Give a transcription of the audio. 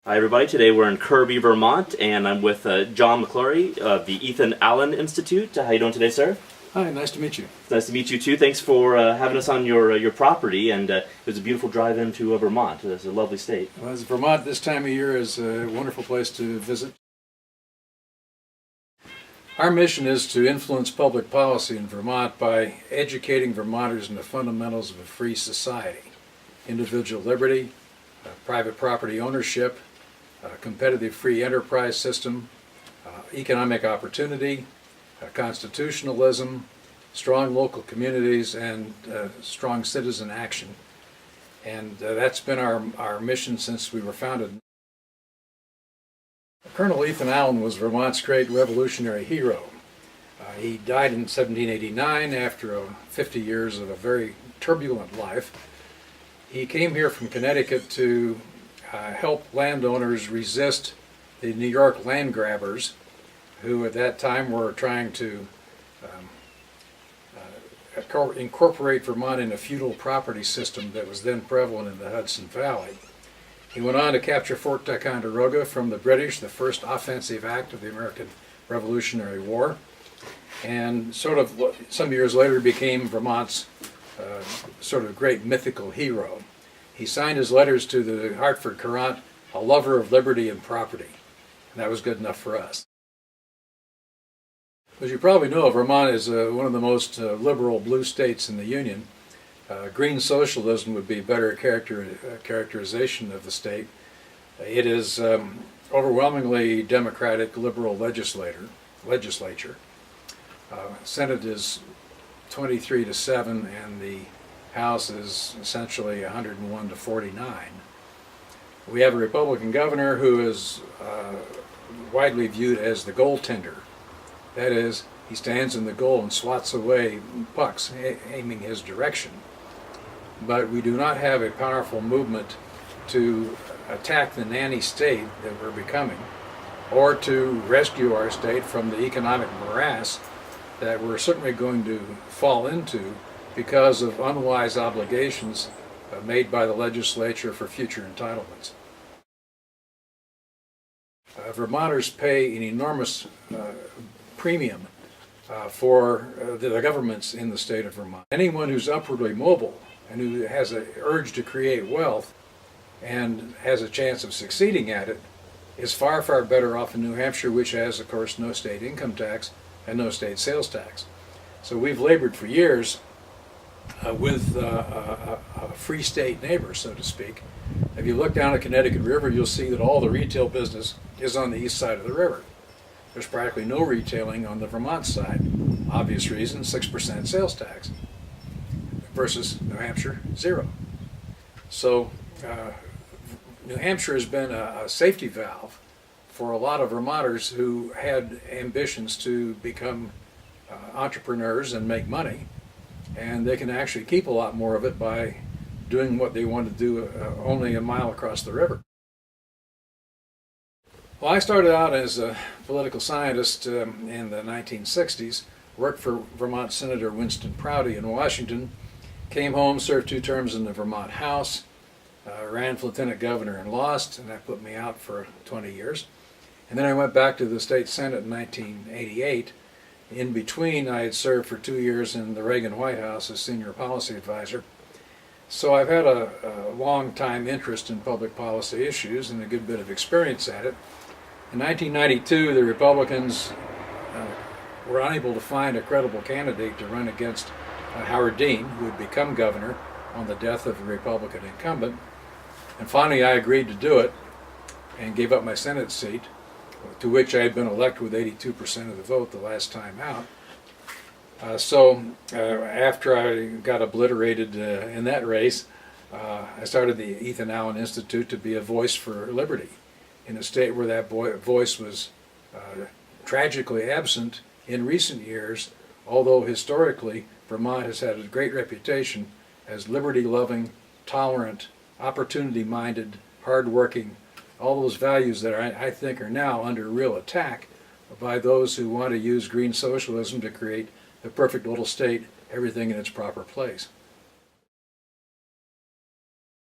Hi everybody, today we're in Kirby, Vermont, and I'm with John McClaughry of the Ethan Allen Institute. How you doing today, sir? Hi, nice to meet you. It's nice to meet you too. Thanks for having us on your property, and it was a beautiful drive into Vermont. It's a lovely state. Well, Vermont this time of year is a wonderful place to visit. Our mission is to influence public policy in Vermont by educating Vermonters in the fundamentals of a free society: individual liberty, private property ownership, competitive free enterprise system, economic opportunity, constitutionalism, strong local communities, and strong citizen action. And that's been our mission since we were founded. Colonel Ethan Allen was Vermont's great revolutionary hero. He died in 1789 after 50 years of a very turbulent life. He came here from Connecticut to help landowners resist the New York land grabbers, who at that time were trying to incorporate Vermont in a feudal property system that was then prevalent in the Hudson Valley. He went on to capture Fort Ticonderoga from the British, the first offensive act of the American Revolutionary War, and sort of some years later became Vermont's sort of great mythical hero. He signed his letters to the Hartford Courant, a lover of liberty and property, and that was good enough for us. As you probably know, Vermont is one of the most liberal blue states in the Union. Green socialism would be a better characterization of the state. It is overwhelmingly Democratic liberal legislature. Senate is 23-7, and the House is essentially 101-49. We have a Republican governor who is widely viewed as the goaltender. That is, he stands in the goal and swats away pucks, aiming his direction. But we do not have a powerful movement to attack the nanny state that we're becoming, or to rescue our state from the economic morass that we're certainly going to fall into because of unwise obligations made by the legislature for future entitlements. Vermonters pay an enormous premium for the governments in the state of Vermont. Anyone who's upwardly mobile and who has an urge to create wealth and has a chance of succeeding at it is far, far better off in New Hampshire, which has, of course, no state income tax and no state sales tax. So we've labored for years with a free state neighbor, so to speak. If you look down the Connecticut River, you'll see that all the retail business is on the east side of the river. There's practically no retailing on the Vermont side. Obvious reason, 6% sales tax versus New Hampshire, 0. So New Hampshire has been a safety valve for a lot of Vermonters who had ambitions to become entrepreneurs and make money, and they can actually keep a lot more of it by doing what they want to do only a mile across the river. Well, I started out as a political scientist in the 1960s, worked for Vermont Senator Winston Prouty in Washington, came home, served 2 terms in the Vermont House, ran for lieutenant governor and lost, and that put me out for 20 years. And then I went back to the state Senate in 1988. In between, I had served for 2 years in the Reagan White House as senior policy advisor. So I've had a long time interest in public policy issues and a good bit of experience at it. In 1992, the Republicans were unable to find a credible candidate to run against Howard Dean, who had become governor on the death of a Republican incumbent. And finally, I agreed to do it and gave up my Senate seat, to which I had been elected with 82% of the vote the last time out. So after I got obliterated in that race, I started the Ethan Allen Institute to be a voice for liberty in a state where that voice was tragically absent in recent years, although historically Vermont has had a great reputation as liberty-loving, tolerant, opportunity-minded, hard-working, all those values that I think are now under real attack by those who want to use green socialism to create the perfect little state, everything in its proper place.